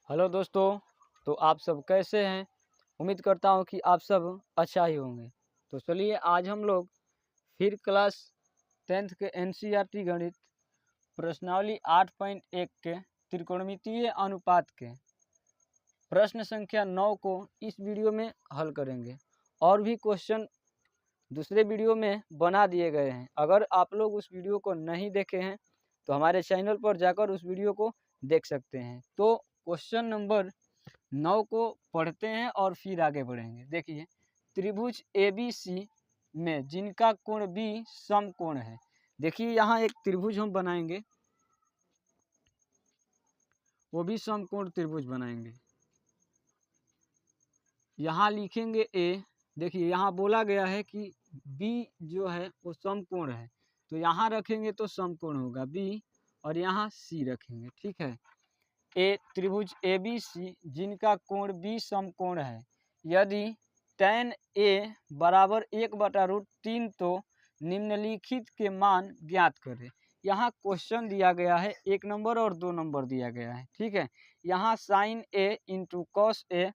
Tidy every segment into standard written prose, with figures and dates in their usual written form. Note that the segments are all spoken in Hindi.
हेलो दोस्तों। तो आप सब कैसे हैं? उम्मीद करता हूं कि आप सब अच्छा ही होंगे। तो चलिए आज हम लोग फिर क्लास 10th के एनसीईआरटी गणित प्रश्नावली 8.1 के त्रिकोणमितीय अनुपात के प्रश्न संख्या 9 को इस वीडियो में हल करेंगे। और भी क्वेश्चन दूसरे वीडियो में बना दिए गए हैं। अगर आप लोग उस वीडियो को नहीं देखे हैं तो हमारे चैनल पर जाकर उस वीडियो को देख सकते हैं। तो क्वेश्चन नंबर 9 को पढ़ते हैं और फिर आगे बढ़ेंगे। देखिए, त्रिभुज ABC में जिनका कोण B समकोण है। देखिए यहाँ एक त्रिभुज हम बनाएंगे, वो भी समकोण त्रिभुज बनाएंगे। यहाँ लिखेंगे A। देखिए यहाँ बोला गया है कि B जो है वो समकोण है, तो यहाँ रखेंगे तो समकोण होगा B, और यहाँ C रखेंगे। ठीक है। ए त्रिभुज ABC जिनका कोण B समकोण है, यदि tan A बराबर 1/√3 तो निम्नलिखित के मान ज्ञात करें। यहाँ क्वेश्चन दिया गया है 1 नंबर और 2 नंबर दिया गया है। ठीक है। यहाँ sin A into cos A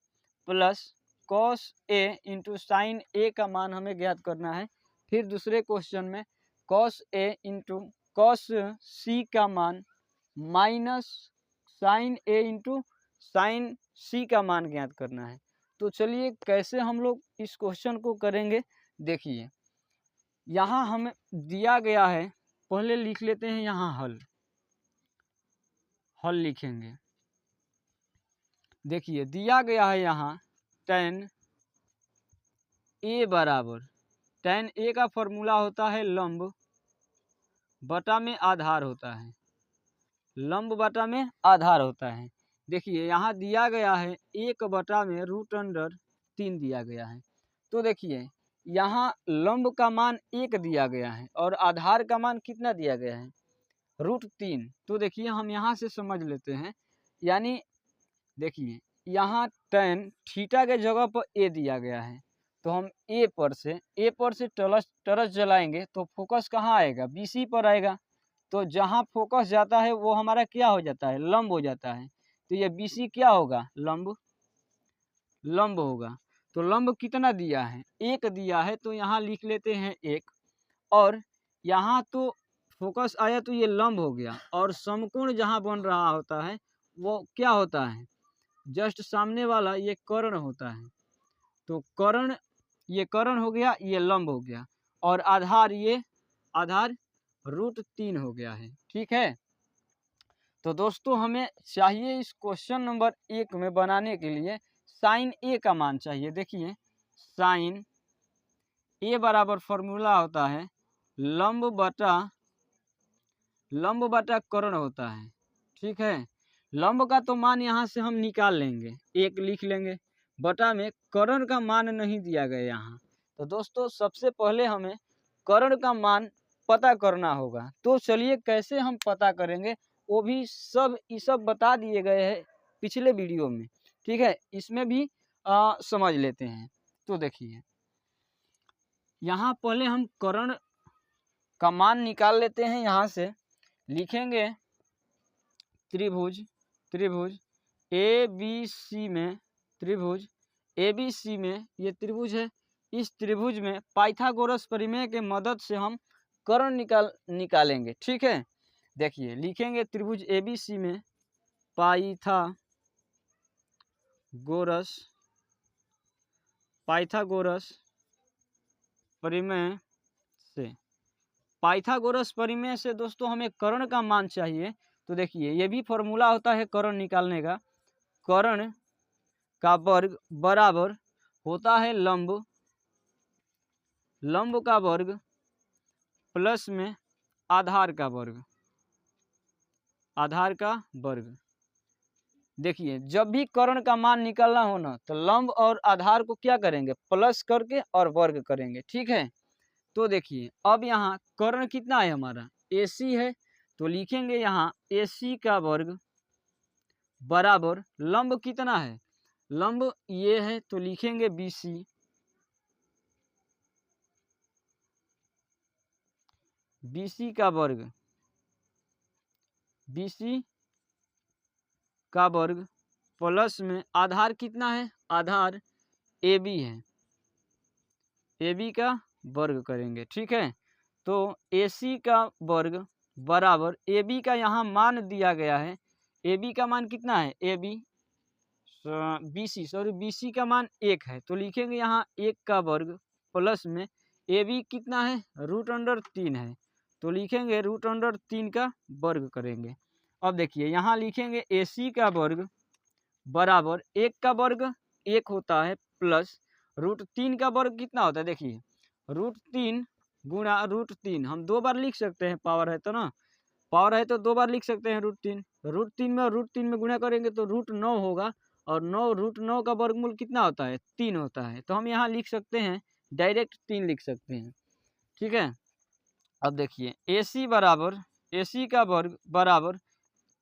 plus cos A into sign A का मान हमें ज्ञात करना है। फिर दूसरे क्वेश्चन में cos A into cos C का मान minus sine A into sine C का मान ज्ञात करना है। तो चलिए कैसे हम लोग इस क्वेश्चन को करेंगे। देखिए यहाँ हमें दिया गया है, पहले लिख लेते हैं यहाँ हल लिखेंगे। देखिए दिया गया है यहाँ tan A बराबर, tan A का फॉर्मूला होता है लंब बटा में आधार होता है, लंब बटा में आधार होता है। देखिए यहाँ दिया गया है 1/√3 दिया गया है। तो देखिए यहाँ लंब का मान 1 दिया गया है और आधार का मान कितना दिया गया है, √3। तो देखिए हम यहाँ से समझ लेते हैं, यानी देखिए यहाँ tan थीटा के जगह पर A दिया गया है, तो हम A पर से टरस जलाएंगे तो फोकस कहाँ आएगा, BC पर आएगा। तो जहाँ फोकस जाता है वो हमारा क्या हो जाता है, लंब हो जाता है। तो ये BC क्या होगा, लंब होगा। तो लंब कितना दिया है, 1 दिया है, तो यहाँ लिख लेते हैं 1। और यहाँ तो फोकस आया तो ये लंब हो गया, और समकोण जहाँ बन रहा होता है वो क्या होता है, जस्ट सामने वाला ये कर्ण होता है। तो कर्ण, ये कर्ण हो गया, ये लंब हो गया, और आधार ये आधार √3 हो गया है। ठीक है। तो दोस्तों हमें चाहिए इस क्वेश्चन नंबर 1 में बनाने के लिए साइन A का मान चाहिए। देखिए साइन A बराबर फॉर्मूला होता है लंब बटा कर्ण होता है। ठीक है। लंब का तो मान यहाँ से हम निकाल लेंगे, 1 लिख लेंगे, बटा में कर्ण का मान नहीं दिया गया यहाँ। तो दोस्तों सबसे पहले हमें कर्ण का मान पता करना होगा। तो चलिए कैसे हम पता करेंगे, वो भी ये सब बता दिए गए हैं पिछले वीडियो में। ठीक है, इसमें भी समझ लेते हैं। तो देखिए यहाँ पहले हम कर्ण का मान निकाल लेते हैं। यहाँ से लिखेंगे त्रिभुज ABC में, त्रिभुज ABC में ये त्रिभुज है। इस त्रिभुज में पाइथागोरस प्रमेय के मदद से हम कर्ण निकालेंगे। ठीक है। देखिए लिखेंगे त्रिभुज ABC में पाइथागोरस प्रमेय से दोस्तों हमें कर्ण का मान चाहिए। तो देखिए ये भी फॉर्मूला होता है कर्ण निकालने का, कर्ण का वर्ग बराबर होता है लंब का वर्ग प्लस में आधार का वर्ग। देखिए जब भी कर्ण का मान निकालना हो ना, तो लंब और आधार को क्या करेंगे, प्लस करके और वर्ग करेंगे। ठीक है। तो देखिए अब यहाँ कर्ण कितना है हमारा, AC है, तो लिखेंगे यहाँ AC का वर्ग बराबर लंब कितना है, लंब ये है, तो लिखेंगे BC का वर्ग प्लस में आधार कितना है, आधार ए बी है, ए बी का वर्ग करेंगे। ठीक है, तो ए सी का वर्ग बराबर ए बी का यहाँ मान दिया गया है, ए बी का मान कितना है, A B B C sorry B C का मान 1 है, तो लिखेंगे यहाँ 1 का वर्ग प्लस में ए बी कितना है, √3 है, तो लिखेंगे √3 का वर्ग करेंगे। अब देखिए यहाँ लिखेंगे ए सी का वर्ग बराबर 1 का वर्ग 1 होता है प्लस √3 का वर्ग कितना होता है, देखिए √3 गुणा √3 हम 2 बार लिख सकते हैं, पावर है तो ना, पावर है तो 2 बार लिख सकते हैं √3 में √3 में गुणा करेंगे तो √9 होगा, और 9 √9 का वर्गमूल कितना होता है, 3 होता है, तो हम यहाँ लिख सकते हैं डायरेक्ट 3 लिख सकते हैं। ठीक है, अब देखिए ए सी बराबर ए सी का वर्ग बराबर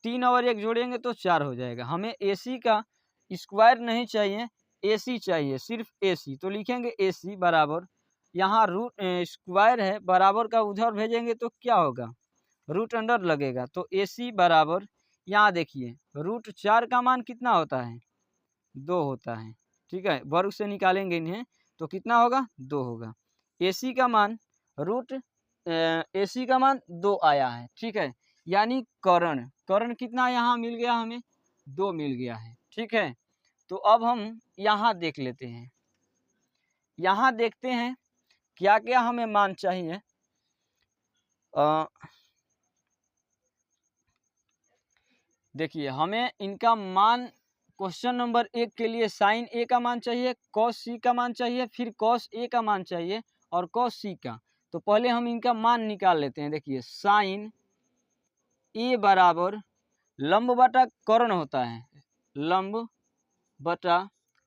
3 और 1 जोड़ेंगे तो 4 हो जाएगा। हमें ए सी का स्क्वायर नहीं चाहिए, ए सी चाहिए, सिर्फ ए सी, तो लिखेंगे ए सी बराबर यहाँ स्क्वायर है, बराबर का उधर भेजेंगे तो क्या होगा, √अंडर लगेगा, तो ए सी बराबर यहाँ देखिए √4 का मान कितना होता है, 2 होता है। ठीक है, वर्ग से निकालेंगे इन्हें तो कितना होगा, 2 होगा। ए सी का मान ए सी का मान 2 आया है। ठीक है, यानी कर्ण कितना यहाँ मिल गया, हमें 2 मिल गया है। ठीक है, तो अब हम यहाँ देख लेते हैं, यहाँ देखते हैं क्या क्या हमें मान चाहिए। देखिए हमें इनका मान क्वेश्चन नंबर 1 के लिए साइन ए का मान चाहिए, कॉस सी का मान चाहिए, फिर कॉस ए का मान चाहिए और कॉस सी का। तो पहले हम इनका मान निकाल लेते हैं। देखिए साइन ए बराबर लंब बटा कर्ण होता है, लंब बटा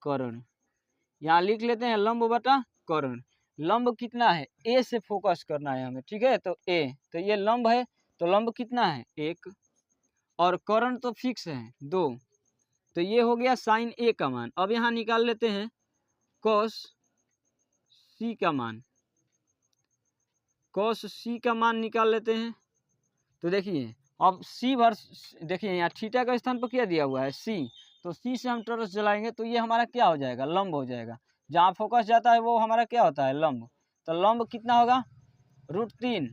कर्ण, यहाँ लिख लेते हैं लंब बटा कर्ण। लंब कितना है, ए से फोकस करना है हमें। ठीक है, तो ए, तो ये लंब है, तो लंब कितना है 1, और कर्ण तो फिक्स है 2, तो ये हो गया साइन ए का मान। अब यहाँ निकाल लेते हैं कॉस सी का मान, कॉस सी का मान निकाल लेते हैं। तो देखिए अब सी वर्स, देखिए यहाँ थीटा का स्थान पर क्या दिया हुआ है, सी, तो सी से हम टॉरस जलाएंगे तो ये हमारा क्या हो जाएगा, लंब हो जाएगा। जहाँ फोकस जाता है वो हमारा क्या होता है, लंब, तो लंब कितना होगा, √3,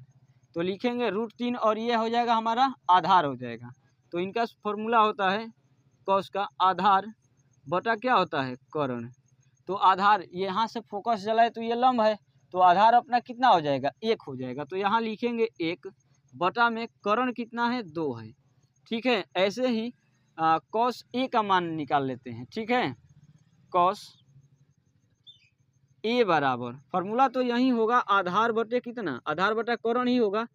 तो लिखेंगे √3 और ये हो जाएगा हमारा आधार हो जाएगा। तो इनका फॉर्मूला होता है कॉस का आधार बटा क्या होता है, कर्ण। तो आधार यहाँ से फोकस जलाए तो ये लंब है, तो आधार अपना कितना हो जाएगा, 1 हो जाएगा, तो यहाँ लिखेंगे 1 बटा में कर्ण कितना है, 2 है। ठीक है, ऐसे ही कॉस ए का मान निकाल लेते हैं। ठीक है, कॉस ए बराबर फॉर्मूला तो यही होगा, आधार बटे कितना, आधार बटा कर्ण ही होगा।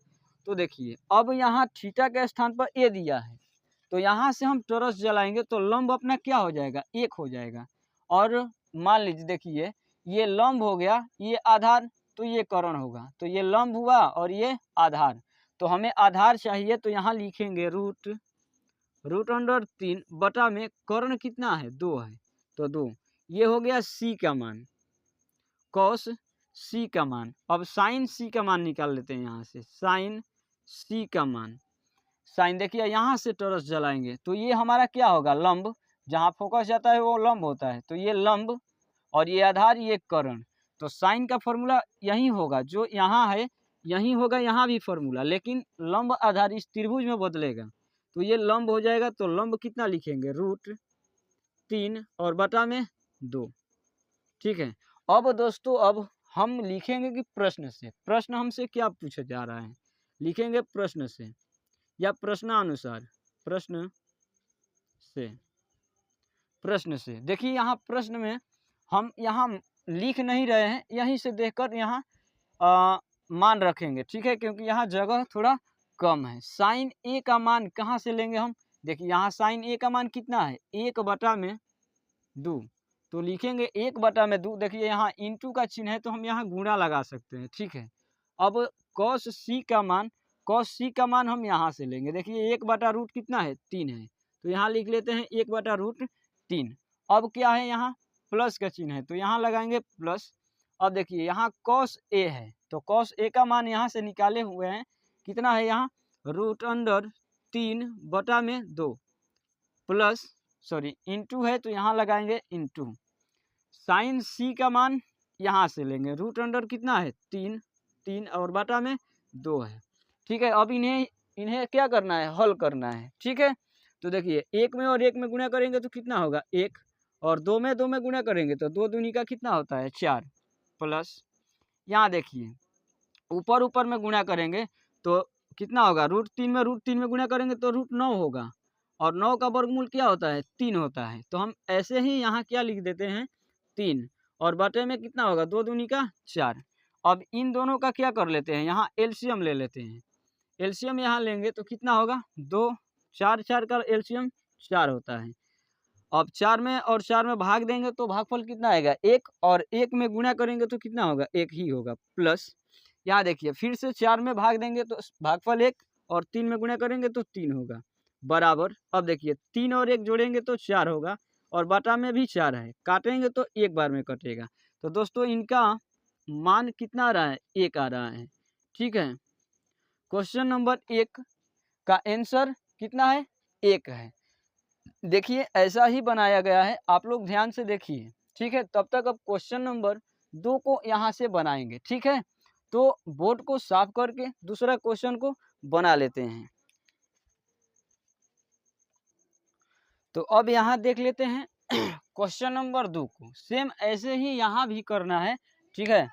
तो देखिए अब यहाँ थीटा के स्थान पर ए दिया है, तो यहाँ से हम टॉरस जलाएंगे तो लंब अपना क्या हो जाएगा, 1 हो जाएगा। और मान लीजिए देखिए ये लंब हो गया, ये आधार, तो ये कर्ण होगा, तो ये लंब हुआ और ये आधार, तो हमें आधार चाहिए, तो यहाँ लिखेंगे √3 बटा में कर्ण कितना है, 2 है, तो 2, ये हो गया सी का मान, कॉस सी का मान। अब साइन सी का मान निकाल लेते हैं, यहाँ से साइन सी का मान, साइन देखिए यहाँ से टॉरस जलाएंगे तो ये हमारा क्या होगा, लंब, जहाँ फोकस जाता है वो लंब होता है, तो ये लंब और ये आधार, ये कर्ण। तो साइन का फॉर्मूला यही होगा जो यहाँ है, यही होगा यहाँ भी फॉर्मूला, लेकिन लंब आधार इस त्रिभुज में बदलेगा, तो ये लंब हो जाएगा। तो लंब कितना लिखेंगे, √3 और बटा में 2। ठीक है, अब दोस्तों अब हम लिखेंगे कि प्रश्न से, प्रश्न हमसे क्या पूछा जा रहा है, लिखेंगे प्रश्न से या प्रश्नानुसार, प्रश्न से। देखिए यहाँ प्रश्न में हम यहाँ लिख नहीं रहे हैं, यहीं से देखकर यहाँ मान रखेंगे। ठीक है, क्योंकि यहाँ जगह थोड़ा कम है। साइन ए का मान कहाँ से लेंगे हम, देखिए यहाँ साइन ए का मान कितना है, 1 बटा में 2, तो लिखेंगे 1 बटा में 2, देखिए यहाँ इंटू का चिन्ह है तो हम यहाँ गुणा लगा सकते हैं। ठीक है, अब कॉस सी का मान, कॉस सी का मान हम यहाँ से लेंगे, देखिए 1 बटा रूट कितना है, 3 है, तो यहाँ लिख लेते हैं 1 बटा √3। अब क्या है, यहाँ प्लस का चिन्ह है तो यहाँ लगाएंगे प्लस। अब देखिए यहाँ कॉस ए है, तो कॉस ए का मान यहाँ से निकाले हुए हैं, कितना है यहाँ √3 बटा में 2 प्लस सॉरी इंटू है तो यहाँ लगाएंगे इंटू साइन सी का मान यहाँ से लेंगे, रूट अंडर कितना है 3, 3 और बटा में 2 है। ठीक है, अब इन्हें क्या करना है, हल करना है। ठीक है, तो देखिए 1 में और 1 में गुणा करेंगे तो कितना होगा 1, और 2 में गुणा करेंगे तो 2 दूनी का कितना होता है 4, प्लस यहाँ देखिए ऊपर ऊपर में गुणा करेंगे तो कितना होगा, रूट 3 में गुणा करेंगे तो रूट 9 होगा, और 9 का वर्गमूल क्या होता है 3 होता है। तो हम ऐसे ही यहाँ क्या लिख देते हैं 3, और बटे में कितना होगा 2 दूनी का 4। अब इन दोनों का क्या कर लेते हैं, यहाँ एलसीएम ले लेते हैं। एलसीएम यहाँ लेंगे तो कितना होगा 2, 4 4 का एलसीएम 4 होता है। अब 4 में और 4 में भाग देंगे तो भागफल कितना आएगा 1, और 1 में गुणा करेंगे तो कितना होगा 1 ही होगा, प्लस यहाँ देखिए फिर से 4 में भाग देंगे तो भागफल 1, और 3 में गुणा करेंगे तो 3 होगा, बराबर। अब देखिए 3 और 1 जोड़ेंगे तो 4 होगा, और बटा में भी 4 है, काटेंगे तो एक बार में कटेगा। तो दोस्तों इनका मान कितना आ रहा है 1 आ रहा है। ठीक है, क्वेश्चन नंबर 1 का आंसर कितना है 1 है। देखिए ऐसा ही बनाया गया है, आप लोग ध्यान से देखिए। ठीक है, तब तक अब क्वेश्चन नंबर 2 को यहाँ से बनाएंगे। ठीक है, तो बोर्ड को साफ करके दूसरा क्वेश्चन को बना लेते हैं। तो अब यहाँ देख लेते हैं क्वेश्चन नंबर 2 को, सेम ऐसे ही यहाँ भी करना है। ठीक है,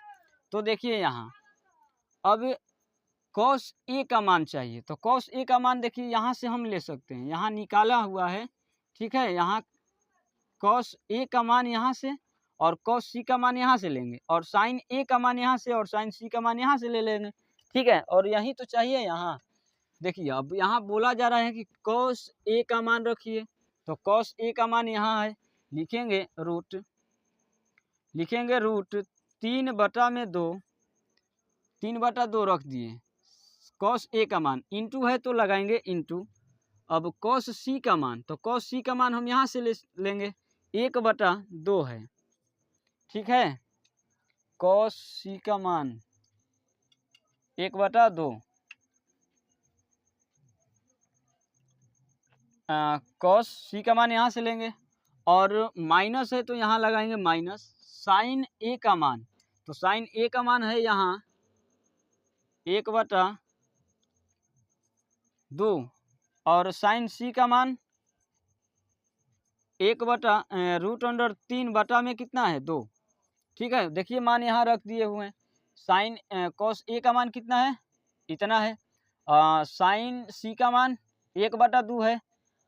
तो देखिए यहाँ अब कॉस ए का मान चाहिए, तो कॉस ए का मान देखिए यहाँ से हम ले सकते हैं, यहाँ निकाला हुआ है। ठीक है, यहाँ कॉस ए का मान यहाँ से और कॉस सी का मान यहाँ से लेंगे, और साइन ए का मान यहाँ से और साइन सी का मान यहाँ से ले लेंगे। ठीक है, और यही तो चाहिए यहाँ। देखिए अब यहाँ बोला जा रहा है कि कॉस ए का मान रखिए, तो कॉस ए का मान यहाँ है, लिखेंगे रूट 3/2, 3/2 रख दिए। कॉस ए का मान इंटू है तो लगाएंगे इंटू, अब कॉस सी का मान, तो कॉस सी का मान हम यहाँ से लेंगे 1/2 है। ठीक है, कॉस सी का मान 1/2, कॉस सी का मान यहाँ से लेंगे, और माइनस है तो यहाँ लगाएंगे माइनस साइन ए का मान, तो साइन ए का मान है यहाँ 1/2, और साइन सी का मान 1/√3 बटा में कितना है 2। ठीक है, देखिए मान यहाँ रख दिए हुए हैं। साइन कॉस ए का मान कितना है, इतना है। साइन सी का मान 1/2 है,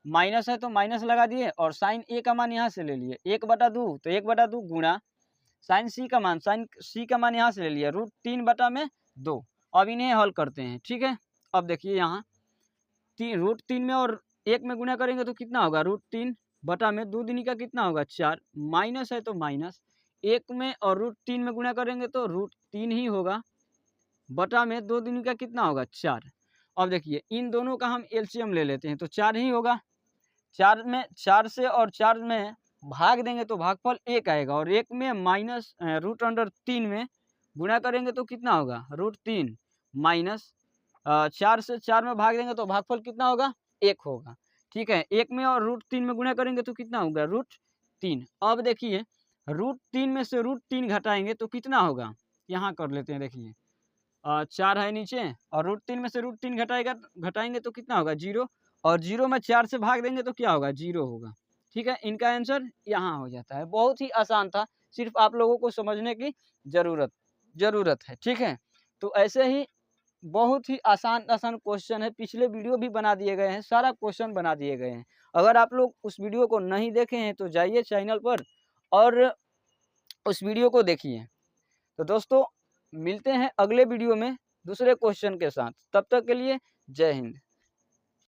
माइनस है तो माइनस लगा दिए, और साइन ए का मान यहाँ से ले लिए 1/2, तो 1/2 गुणा साइन सी का मान यहाँ से ले लिया √3/2। अब इन्हें हल करते हैं। ठीक है, अब देखिए यहाँ √3 में और 1 में गुणा करेंगे तो कितना होगा √3/में 2 दूनी का कितना होगा 4, माइनस है तो माइनस 1 में और √3 में गुणा करेंगे तो √3 ही होगा, बटा में 2 दूनी का कितना होगा 4। अब देखिए इन दोनों का हम एलसीएम ले लेते हैं तो 4 ही होगा, 4 से और 4 में भाग देंगे तो भागफल 1 आएगा, और 1 में माइनस √3 में गुणा करेंगे तो कितना होगा √3 माइनस 4 से 4 में भाग देंगे तो भागफल कितना होगा 1 होगा। ठीक है, 1 में और √3 में गुणा करेंगे तो कितना होगा √3। अब देखिए √3 में से √3 घटाएंगे तो कितना होगा, यहाँ कर लेते हैं। देखिए 4 है नीचे, और √3 में से √3 घटाएंगे तो कितना होगा 0, और 0 में 4 से भाग देंगे तो क्या होगा 0 होगा। ठीक है, इनका आंसर यहाँ हो जाता है। बहुत ही आसान था, सिर्फ आप लोगों को समझने की ज़रूरत है। ठीक है, तो ऐसे ही बहुत ही आसान क्वेश्चन है, पिछले वीडियो भी बना दिए गए हैं, सारा क्वेश्चन बना दिए गए हैं। अगर आप लोग उस वीडियो को नहीं देखे हैं तो जाइए चैनल पर और उस वीडियो को देखिए। तो दोस्तों मिलते हैं अगले वीडियो में दूसरे क्वेश्चन के साथ, तब तक के लिए जय हिंद।